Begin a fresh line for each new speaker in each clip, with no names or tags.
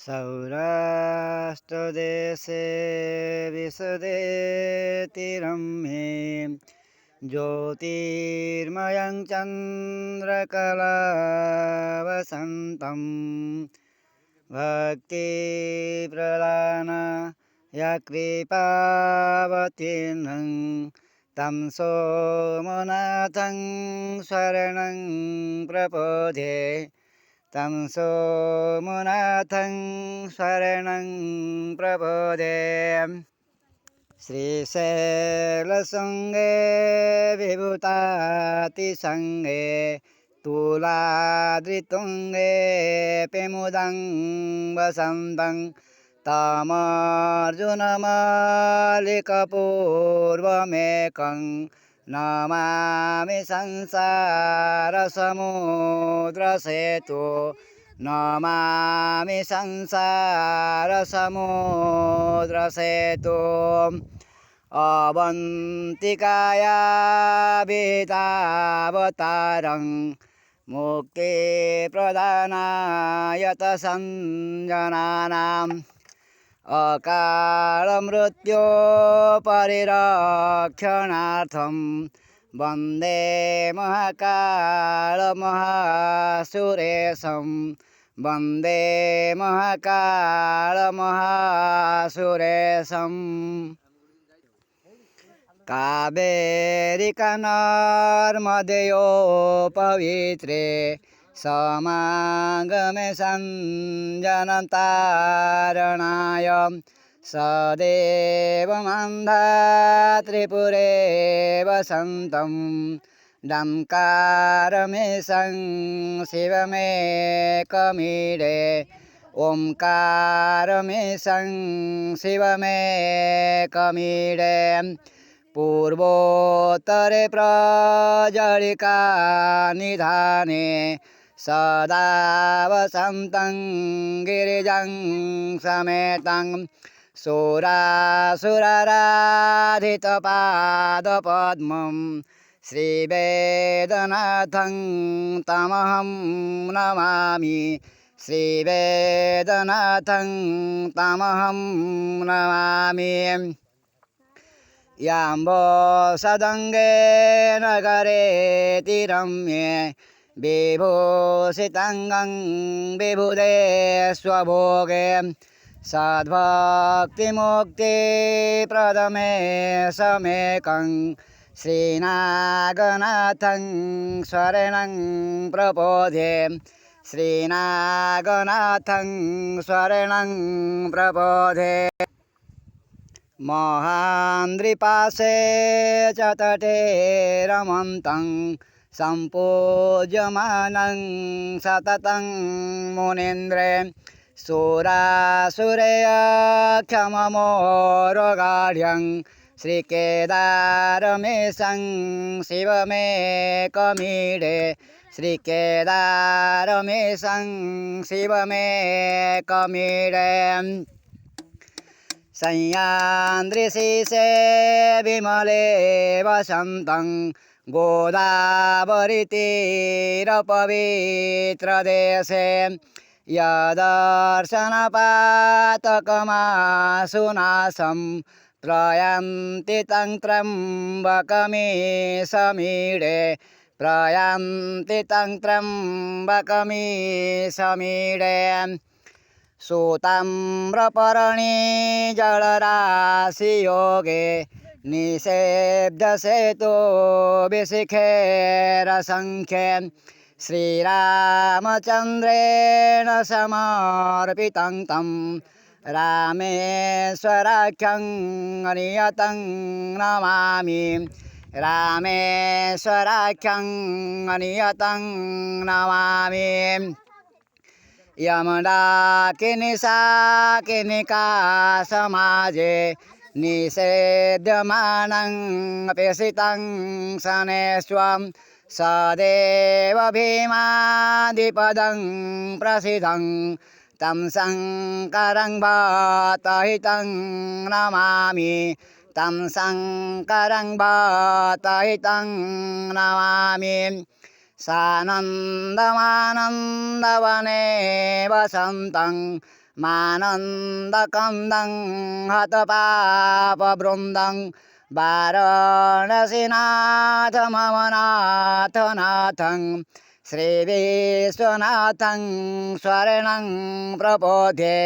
सौराष्ट्रदेशे विशदेति रम्ये ज्योतिर्मयं चन्द्रकलावसन्तं भक्तिप्रधान यकृपावतीर्णं तं सोमनाथं शरणं प्रपद्ये तं सोमनाथं शरणं प्रपद्ये श्रीशैलशृङ्गे विभूतातिसङ्गे तुलाद्रितुङ्गे मुदं वसन्तं तमर्जुनमालिकपूर्वमेकं नमामि संसारसमुद्रसेतु नमामि संसारसमुद्रसेतु अवन्तिकाया वेदावतारं मुक्तिप्रदानाय सञ्जनानाम् अकालमृत्यो परिरक्षणार्थं वन्दे महाकालमहासुरेशं वन्दे महाकालमहासुरेशम् कावेरिकनर्मदयोपवित्रे समागमे सञ्जनतारणाय सदेवमन्धात्रिपुरे वसन्तं डंकारमेशं शिवमेकमीडे ओंकारमेशं शिवमेकमीडे पूर्वोत्तरे प्रजलिका निधाने सदा वसन्तं गिरिजं समेतं सुरासुराराधितपादपद्मं श्रीवेदनाथं तमहं नमामि श्रीवेदनाथं तमहं नमामि याम्बोसदङ्गे नगरेति रम्ये विभूषिताङ्गं विबुधे स्वभोगे सद्भक्तिमुक्तिप्रदमे समेकं श्रीनागनाथं शरणं प्रपद्ये श्रीनागनाथं शरणं प्रपद्ये महान्द्रिपाशे च तटे रमन्तं सम्पूज्यमानं सततं मुनीन्द्रे सुरासुरेयक्षममोरगाढ्यं श्रीकेदारमेशं शिवमेकमीडे श्रीकेदारमेशं शिवमेकमीडे सह्याद्रिशीर्षे विमले वसन्तं गोदावरीतीरपवित्रदेशे यदर्शनपातकमासुनाशं प्रयान्ति तं त्र्यम्बकमीशमीडे प्रयान्ति तं त्र्यम्बकमीशमीडे सूताम्रपर्णी जलराशियोगे निषेव्यसेतो विशिखेरसङ्ख्ये श्रीरामचन्द्रेण समर्पितं तं रामेश्वराख्यं नियतं नमामि रामेश्वराख्यं नियतं नमामि यमडाकिनिशाकिनिका समाजे निषेध्यमानं पेषितं शनेष्वं सदेव भीमादिपदं प्रसिद्धं तं शङ्करं भक्तहितं नमामि तं शङ्करं भक्तहितं नमामि सानन्दमानन्दवने वसन्तं मानन्दकन्दं हतपापवृन्दं वाराणसीनाथ मम नाथनाथं श्रीविश्वनाथं शरणं प्रबोधे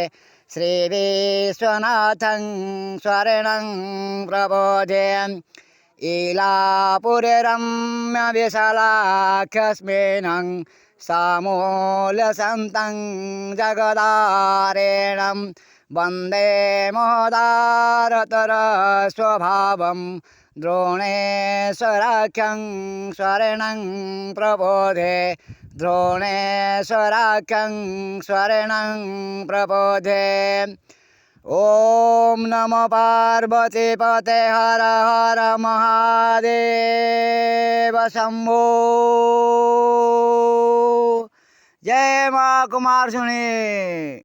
श्रीविश्वनाथं शरणं प्रबोधे इलापुरे रम्यविशालाख्यस्मिनं समूलसन्तं जगदारेणं वन्दे मोदारतरस्वभावं द्रोणेश्वराख्यं शरणं प्रबोधे द्रोणेश्वराख्यं शरणं प्रबोधे ओम नमो पार्वतीपते हर हर महादेव शंभो जय माँ कुमार सुनी।